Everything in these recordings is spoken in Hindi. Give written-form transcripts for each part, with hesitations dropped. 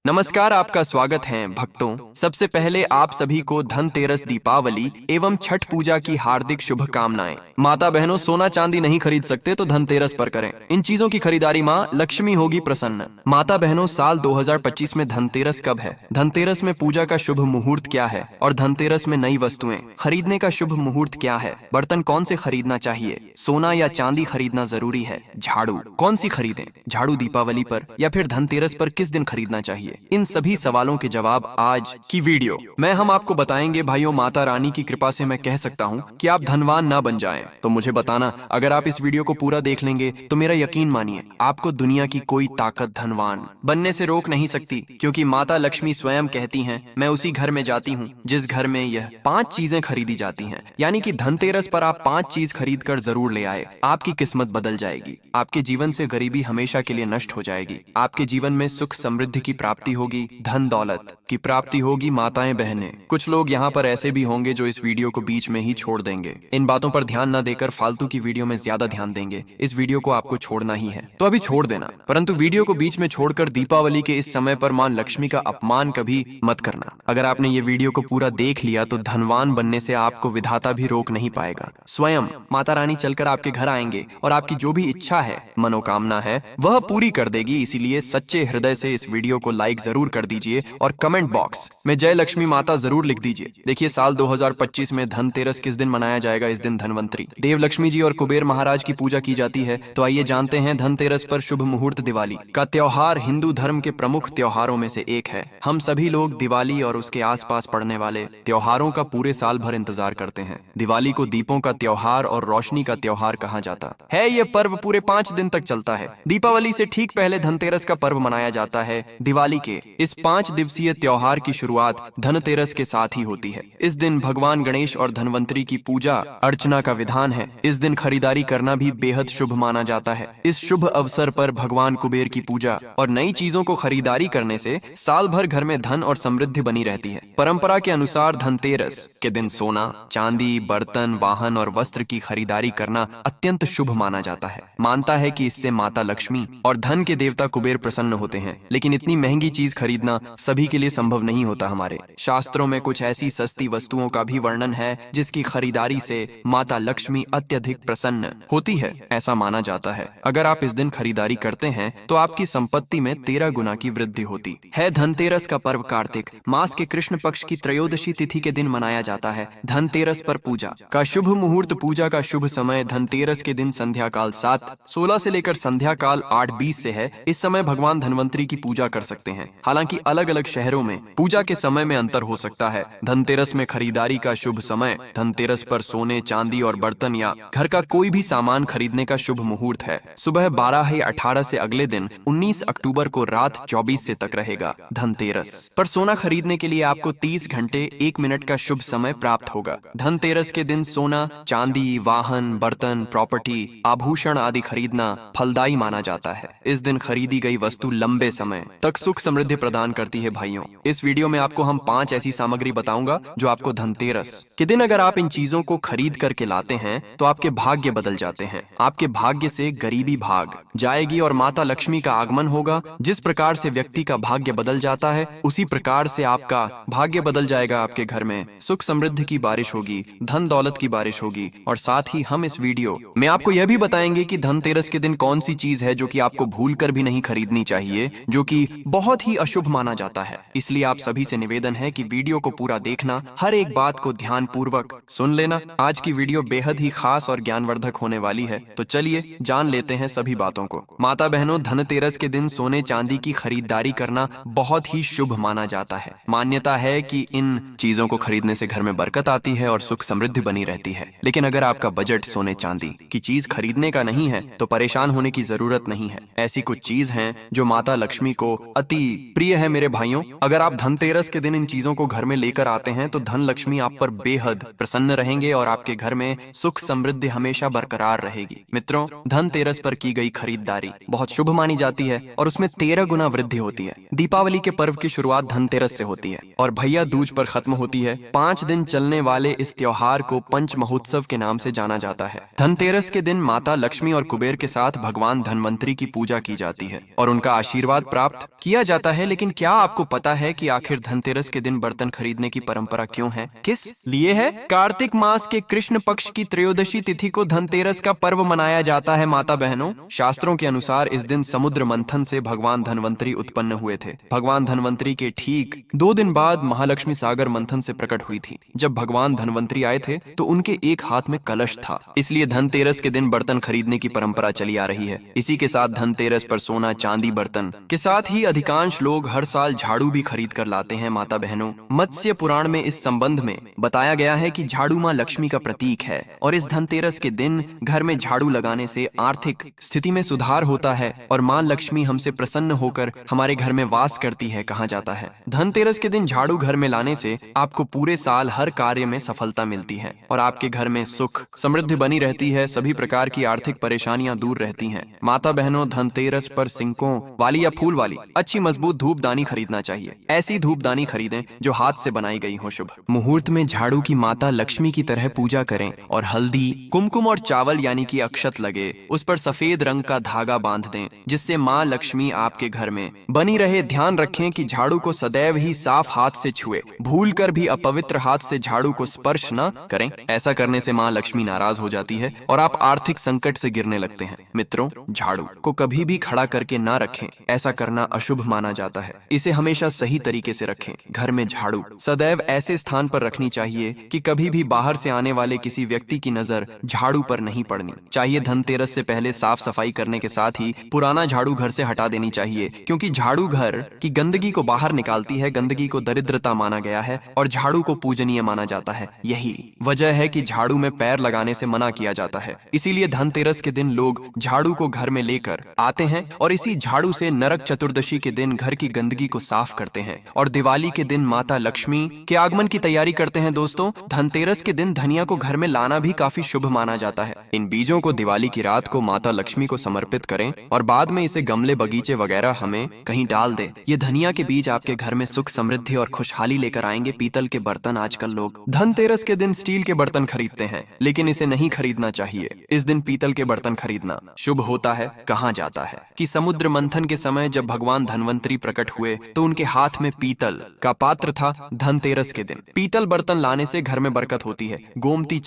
नमस्कार, आपका स्वागत है भक्तों। सबसे पहले आप सभी को धनतेरस, दीपावली एवं छठ पूजा की हार्दिक शुभकामनाएं। माता बहनों, सोना चांदी नहीं खरीद सकते तो धनतेरस पर करें। इन चीजों की खरीदारी माँ लक्ष्मी होगी प्रसन्न। माता बहनों, साल 2025 में धनतेरस कब है? धनतेरस में पूजा का शुभ मुहूर्त क्या है? और धनतेरस में नई वस्तुएं खरीदने का शुभ मुहूर्त क्या है? बर्तन कौन से खरीदना चाहिए? सोना या चांदी खरीदना जरूरी है? झाड़ू कौन सी खरीदें? झाड़ू दीपावली पर या फिर धनतेरस पर किस दिन खरीदना चाहिए? इन सभी सवालों के जवाब आज की वीडियो में हम आपको बताएंगे। भाइयों, माता रानी की कृपा से मैं कह सकता हूँ कि आप धनवान ना बन जाएं। तो मुझे बताना, अगर आप इस वीडियो को पूरा देख लेंगे तो मेरा यकीन मानिए, आपको दुनिया की कोई ताकत धनवान बनने से रोक नहीं सकती, क्योंकि माता लक्ष्मी स्वयं कहती हैं, मैं उसी घर में जाती हूँ जिस घर में यह 5 चीजें खरीदी जाती हैं। यानी कि धनतेरस पर आप 5 चीज खरीद कर जरूर ले आए। आपकी किस्मत बदल जाएगी, आपके जीवन से गरीबी हमेशा के लिए नष्ट हो जाएगी, आपके जीवन में सुख समृद्धि की प्राप्ति होगी, धन दौलत की प्राप्ति होगी। माताएं बहनें, कुछ लोग यहाँ पर ऐसे भी होंगे जो इस वीडियो को बीच में ही छोड़ देंगे। इन बातों पर ध्यान न देकर फालतू की वीडियो में ज्यादा ध्यान देंगे। इस वीडियो को आपको छोड़ना ही है तो अभी छोड़ देना, परंतु वीडियो को बीच में छोड़कर दीपावली के इस समय पर मां लक्ष्मी का अपमान कभी मत करना। अगर आपने ये वीडियो को पूरा देख लिया तो धनवान बनने से आपको विधाता भी रोक नहीं पाएगा। स्वयं माता रानी चलकर आपके घर आएंगे और आपकी जो भी इच्छा है, मनोकामना है, वह पूरी कर देगी। इसीलिए सच्चे हृदय से इस वीडियो को लाइक जरूर कर दीजिए और कमेंट बॉक्स में जय लक्ष्मी माता जरूर लिख दीजिए। देखिए, साल 2025 में धनतेरस किस दिन मनाया जाएगा? इस दिन धनवंतरी, देव लक्ष्मी जी और कुबेर महाराज की पूजा की जाती है। तो आइए जानते हैं धनतेरस पर शुभ मुहूर्त। दिवाली का त्योहार हिंदू धर्म के प्रमुख त्योहारों में से एक है। हम सभी लोग दिवाली और उसके आसपास पड़ने वाले त्योहारों का पूरे साल भर इंतजार करते हैं। दिवाली को दीपों का त्योहार और रोशनी का त्योहार कहा जाता है। ये पर्व पूरे 5 दिन तक चलता है। दीपावली से ठीक पहले धनतेरस का पर्व मनाया जाता है। दिवाली के इस 5 दिवसीय त्योहार की शुरुआत धनतेरस के साथ ही होती है। इस दिन भगवान गणेश और धनवंतरी की पूजा अर्चना का विधान है। इस दिन खरीदारी करना भी बेहद शुभ माना जाता है। इस शुभ अवसर पर भगवान कुबेर की पूजा और नई चीजों को खरीदारी करने से साल भर घर में धन और समृद्धि बनी रहती है। परंपरा के अनुसार धनतेरस के दिन सोना, चांदी, बर्तन, वाहन और वस्त्र की खरीदारी करना अत्यंत शुभ माना जाता है। मानता है कि इससे माता लक्ष्मी और धन के देवता कुबेर प्रसन्न होते हैं। लेकिन इतनी महंगी चीज खरीदना सभी के लिए संभव नहीं होता। हमारे शास्त्रों में कुछ ऐसी सस्ती वस्तुओं का भी वर्णन है जिसकी खरीदारी से माता लक्ष्मी अत्यधिक प्रसन्न होती है, ऐसा माना जाता है। अगर आप इस दिन खरीदारी करते हैं तो आपकी संपत्ति में 13 गुना की वृद्धि होती है। धनतेरस का पर्व कार्तिक मास के कृष्ण पक्ष की त्रयोदशी तिथि के दिन मनाया जाता है। धनतेरस पर पूजा का शुभ मुहूर्त। पूजा का शुभ समय धनतेरस के दिन संध्या काल 7:16 से लेकर संध्या काल 8:20 से है। इस समय भगवान धनवंतरी की पूजा कर सकते हैं। हालांकि अलग अलग शहरों में पूजा के समय में अंतर हो सकता है। धनतेरस में खरीदारी का शुभ समय धनतेरस पर सोने, चांदी और बर्तन या घर का कोई भी सामान खरीदने का शुभ मुहूर्त है। सुबह 12:18 से अगले दिन 19 अक्टूबर को रात 24 से तक रहेगा। धनतेरस पर सोना खरीदने के लिए आपको 30 घंटे 1 मिनट का शुभ समय प्राप्त होगा। धनतेरस के दिन सोना, चांदी, वाहन, बर्तन, प्रॉपर्टी, आभूषण आदि खरीदना फलदायी माना जाता है। इस दिन खरीदी गई वस्तु लंबे समय तक सुख समृद्धि प्रदान करती है। भाइयों, इस वीडियो में आपको हम 5 ऐसी सामग्री बताऊंगा जो आपको धनतेरस के दिन अगर आप इन चीजों को खरीद करके लाते हैं तो आपके भाग्य बदल जाते हैं। आपके भाग्य से गरीबी भाग जाएगी और माता लक्ष्मी का आगमन होगा। जिस प्रकार से व्यक्ति का भाग्य बदल जाता है, उसी प्रकार से आपका भाग्य बदल जाएगा। आपके घर में सुख समृद्धि की बारिश होगी, धन दौलत की बारिश होगी। और साथ ही हम इस वीडियो में आपको यह भी बताएंगे कि धनतेरस के दिन कौन सी चीज है जो कि आपको भूल कर भी नहीं खरीदनी चाहिए, जो कि बहुत ही अशुभ माना जाता है। इसलिए आप सभी से निवेदन है कि वीडियो को पूरा देखना, हर एक बात को ध्यान पूर्वक सुन लेना। आज की वीडियो बेहद ही खास और ज्ञानवर्धक होने वाली है। तो चलिए जान लेते हैं सभी बातों को। माता बहनों, धनतेरस के दिन सोने चांदी की खरीदारी करना बहुत ही शुभ माना जाता है। मान्यता है कि इन चीजों को खरीदने से घर में बरकत आती है और सुख समृद्धि बनी रहती है। लेकिन अगर आपका बजट सोने चांदी की चीज खरीदने का नहीं है तो परेशान होने की जरूरत नहीं है। ऐसी कुछ चीज हैं जो माता लक्ष्मी को अति प्रिय है। मेरे भाइयों, अगर आप धनतेरस के दिन इन चीजों को घर में लेकर आते हैं तो धन लक्ष्मी आप पर बेहद प्रसन्न रहेंगे और आपके घर में सुख समृद्धि हमेशा बरकरार रहेगी। मित्रों, धनतेरस पर की गई खरीदारी बहुत शुभ मानी जाती है और उसमें 13 गुना वृद्धि होती है। दीपावली के पर्व की शुरुआत धनतेरस से होती है और भैया दूज पर खत्म होती है। 5 दिन चलने वाले इस त्योहार को पंच महोत्सव के नाम से जाना जाता है। धनतेरस के दिन माता लक्ष्मी और कुबेर के साथ भगवान धनवंतरी की पूजा की जाती है और उनका आशीर्वाद प्राप्त किया जाता है, लेकिन क्या आपको पता है कि आखिर धनतेरस के दिन बर्तन खरीदने की परंपरा क्यों है, किस लिए है? कार्तिक मास के कृष्ण पक्ष की त्रयोदशी तिथि को धनतेरस का पर्व मनाया जाता है। माता बहनों, शास्त्रों के अनुसार इस दिन समुद्र मंथन से भगवान धनवंतरी उत्पन्न हुए थे। भगवान धनवंतरी के ठीक 2 दिन बाद महालक्ष्मी सागर मंथन से प्रकट हुई थी। जब भगवान धनवंतरी आए थे तो उनके एक हाथ में कलश था, इसलिए धनतेरस के दिन बर्तन खरीदने की परंपरा चली आ रही है। इसी के साथ धनतेरस पर सोना चांदी बर्तन के साथ ही अधिकांश लोग हर साल झाड़ू भी खरीद कर लाते हैं। माता बहनों, मत्स्य पुराण में इस संबंध में बताया गया है कि झाड़ू माँ लक्ष्मी का प्रतीक है और इस धनतेरस के दिन घर में झाड़ू लगाने से आर्थिक स्थिति में सुधार होता है और माँ लक्ष्मी हमसे प्रसन्न होकर हमारे घर में वास करती है, कहा जाता है। धनतेरस के दिन झाड़ू घर में लाने से आपको पूरे साल हर कार्य में सफलता मिलती है और आपके घर में सुख समृद्धि बनी रहती है। सभी प्रकार की आर्थिक परेशानियां दूर रहती हैं। माता बहनों, धनतेरस पर सिंकों वाली या फूल वाली अच्छी मजबूत धूपदानी खरीदना चाहिए। ऐसी धूपदानी खरीदें जो हाथ से बनाई गई हो। शुभ मुहूर्त में झाड़ू की माता लक्ष्मी की तरह पूजा करें और हल्दी, कुमकुम और चावल यानी कि अक्षत लगे उस पर सफेद रंग का धागा बांध दें, जिससे माँ लक्ष्मी आपके घर में बनी रहे। ध्यान रखें कि झाड़ू को सदैव ही साफ हाथ से छुए, भूलकर भी अपवित्र हाथ से झाड़ू को स्पर्श न करें। ऐसा करने से माँ लक्ष्मी नाराज हो जाती है और आप आर्थिक संकट से गिरने लगते हैं। मित्रों, झाड़ू को कभी भी खड़ा करके ना रखें, ऐसा करना अशुभ माना जाता है। इसे हमेशा सही तरीके से रखें। घर में झाड़ू सदैव ऐसे स्थान पर रखनी चाहिए कि कभी भी बाहर से आने वाले किसी व्यक्ति की नजर झाड़ू पर नहीं पड़नी चाहिए। धनतेरस से पहले साफ सफाई करने के साथ ही पुराना झाड़ू घर से हटा देनी चाहिए, क्योंकि झाड़ू घर की गंदगी को बाहर निकालती है। गंदगी को दरिद्रता माना गया है और झाड़ू को पूजनीय माना जाता है। यही वजह है कि झाड़ू में पैर लगाने से मना किया जाता है। इसीलिए धनतेरस के दिन लोग झाड़ू को घर में लेकर आते हैं और इसी झाड़ू से नरक चतुर्दशी के दिन घर की गंदगी को साफ करते हैं और दिवाली के दिन माता लक्ष्मी के आगमन की तैयारी करते हैं। दोस्तों, धनतेरस के दिन धनिया को घर में लाना भी काफी शुभ माना जाता है। इन बीजों को दिवाली की रात को माता लक्ष्मी को समर्पित करें और बाद में इसे गमले, बगीचे वगैरह हमें कहीं डाल दें। ये धनिया के बीज आपके घर में सुख, समृद्धि और खुशहाली लेकर आएंगे। पीतल के बर्तन आजकल लोग धनतेरस के दिन स्टील के बर्तन खरीदते हैं, लेकिन इसे नहीं खरीदना चाहिए। इस दिन पीतल के बर्तन खरीदना शुभ होता है। कहा जाता है कि समुद्र मंथन के समय जब भगवान धनवंतरी प्रकट हुए तो उनके हाथ में पीतल का पात्र था। धनतेरस के दिन पीतल बर्तन लाने से घर में बरकत होती है। गोमती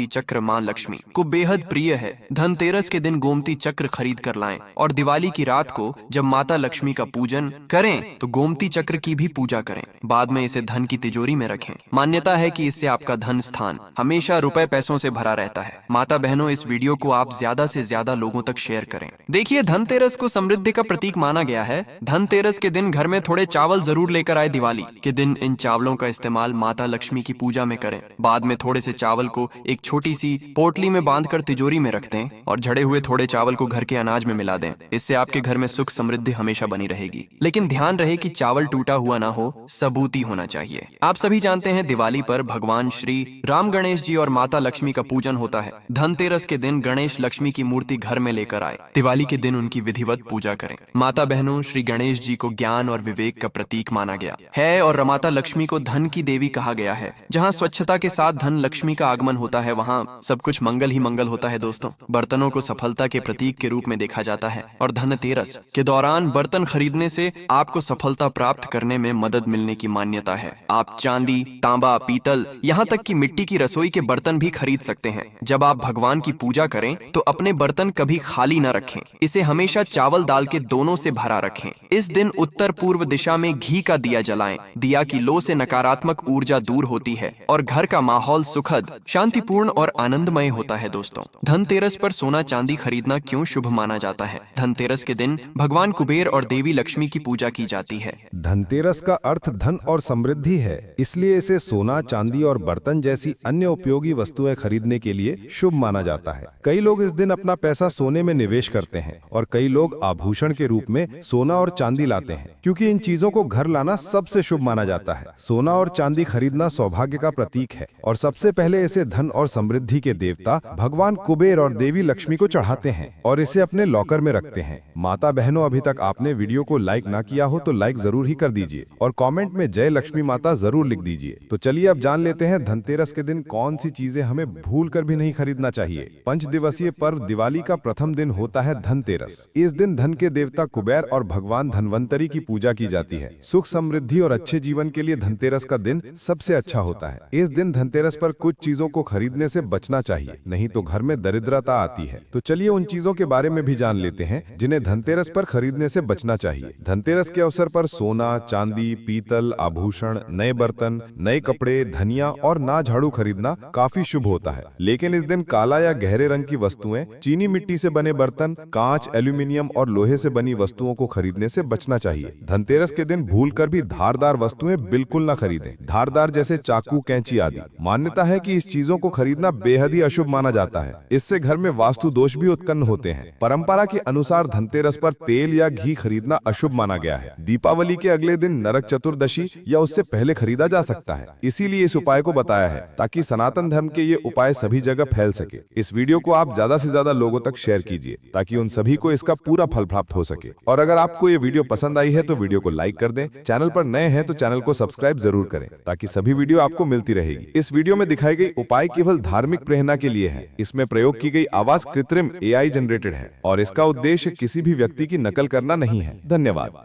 चक्र मां लक्ष्मी को बेहद प्रिय है। धनतेरस के दिन गोमती चक्र खरीद कर लाएं और दिवाली की रात को जब माता लक्ष्मी का पूजन करें तो गोमती चक्र की भी पूजा करें। बाद में इसे धन की तिजोरी में रखें। मान्यता है कि इससे आपका धन स्थान हमेशा रुपए पैसों से भरा रहता है। माता बहनों, इस वीडियो को आप ज्यादा से ज्यादा लोगों तक शेयर करें। देखिए, धनतेरस को समृद्धि का प्रतीक माना गया है। धनतेरस के दिन घर में थोड़े चावल जरूर लेकर आए। दिवाली के दिन इन चावलों का इस्तेमाल माता लक्ष्मी की पूजा में करें। बाद में थोड़े से चावल को एक छोटी सी पोटली में बांधकर तिजोरी में रख दें और झड़े हुए थोड़े चावल को घर के अनाज में मिला दें। इससे आपके घर में सुख समृद्धि हमेशा बनी रहेगी। लेकिन ध्यान रहे कि चावल टूटा हुआ ना हो, सबूती होना चाहिए। आप सभी जानते हैं दिवाली पर भगवान श्री राम, गणेश जी और माता लक्ष्मी का पूजन होता है। धनतेरस के दिन गणेश लक्ष्मी की मूर्ति घर में लेकर आए। दिवाली के दिन उनकी विधिवत पूजा करें। माता बहनों, श्री गणेश जी को ज्ञान और विवेक का प्रतीक माना गया है और माता लक्ष्मी को धन की देवी कहा गया है। जहाँ स्वच्छता के साथ धन लक्ष्मी का आगमन होता है, वहाँ सब कुछ मंगल ही मंगल होता है। दोस्तों, बर्तनों को सफलता के प्रतीक के रूप में देखा जाता है और धनतेरस के दौरान बर्तन खरीदने से आपको सफलता प्राप्त करने में मदद मिलने की मान्यता है। आप चांदी, तांबा, पीतल, यहाँ तक कि मिट्टी की रसोई के बर्तन भी खरीद सकते हैं। जब आप भगवान की पूजा करें तो अपने बर्तन कभी खाली न रखें। इसे हमेशा चावल दाल के दोनों से भरा रखें। इस दिन उत्तर पूर्व दिशा में घी का दिया जलाएं। दिया की लो से नकारात्मक ऊर्जा दूर होती है और घर का माहौल सुखद, शांतिपूर्ण और आनंदमय होता है। दोस्तों, धनतेरस पर सोना चांदी खरीदना क्यों शुभ माना जाता है? धनतेरस के दिन भगवान कुबेर और देवी लक्ष्मी की पूजा की जाती है। धनतेरस का अर्थ धन और समृद्धि है, इसलिए इसे सोना, चांदी और बर्तन जैसी अन्य उपयोगी वस्तुएं खरीदने के लिए शुभ माना जाता है। कई लोग इस दिन अपना पैसा सोने में निवेश करते हैं और कई लोग आभूषण के रूप में सोना और चांदी लाते हैं, क्योंकि इन चीजों को घर लाना सबसे शुभ माना जाता है। सोना और चांदी खरीदना सौभाग्य का प्रतीक है और सबसे पहले इसे धन और समृद्धि के देवता भगवान कुबेर और देवी लक्ष्मी को चढ़ाते हैं और इसे अपने लॉकर में रखते हैं। माता बहनों, अभी तक आपने वीडियो को लाइक ना किया हो तो लाइक जरूर ही कर दीजिए और कमेंट में जय लक्ष्मी माता जरूर लिख दीजिए। तो चलिए अब जान लेते हैं धनतेरस के दिन कौन सी चीजें हमें भूल कर भी नहीं खरीदना चाहिए। 5 दिवसीय पर्व दिवाली का प्रथम दिन होता है धनतेरस। इस दिन धन के देवता कुबेर और भगवान धन्वंतरी की पूजा की जाती है। सुख समृद्धि और अच्छे जीवन के लिए धनतेरस का दिन सबसे अच्छा होता है। इस दिन धनतेरस पर कुछ चीजों को खरीदने से बचना चाहिए, नहीं तो घर में दरिद्रता आती है। तो चलिए उन चीजों के बारे में भी जान लेते हैं जिन्हें धनतेरस पर खरीदने से बचना चाहिए। धनतेरस के अवसर पर सोना, चांदी, पीतल, आभूषण, नए बर्तन, नए कपड़े, धनिया और ना झाड़ू खरीदना काफी शुभ होता है। लेकिन इस दिन काला या गहरे रंग की वस्तुएं, चीनी मिट्टी से बने बर्तन, कांच, एल्यूमिनियम और लोहे से बनी वस्तुओं को खरीदने से बचना चाहिए। धनतेरस के दिन भूलकर भी धारदार वस्तुएं बिल्कुल न खरीदें। धारदार जैसे चाकू, कैंची आदि। मान्यता है कि इस चीजों को खरीदना बेहद ही अशुभ माना जाता है। इससे घर में वास्तु दोष भी उत्पन्न होते हैं। परंपरा के अनुसार धनतेरस पर तेल या घी खरीदना अशुभ माना गया है। दीपावली के अगले दिन नरक चतुर्दशी या उससे पहले खरीदा जा सकता है। इसीलिए इस उपाय को बताया है ताकि सनातन धर्म के ये उपाय सभी जगह फैल सके। इस वीडियो को आप ज्यादा से ज्यादा लोगों तक शेयर कीजिए ताकि उन सभी को इसका पूरा फल प्राप्त हो सके। और अगर आपको ये वीडियो पसंद आई है तो वीडियो को लाइक कर दें। चैनल पर नए हैं तो चैनल को सब्सक्राइब जरूर करें ताकि सभी वीडियो आपको मिलती रहेगी। इस वीडियो में दिखाई गई उपाय केवल धार्मिक प्रेरणा के लिए है। इसमें प्रयोग की गई आवाज कृत्रिम AI जनरेटेड है और इसका उद्देश्य किसी भी व्यक्ति की नकल करना नहीं है। धन्यवाद।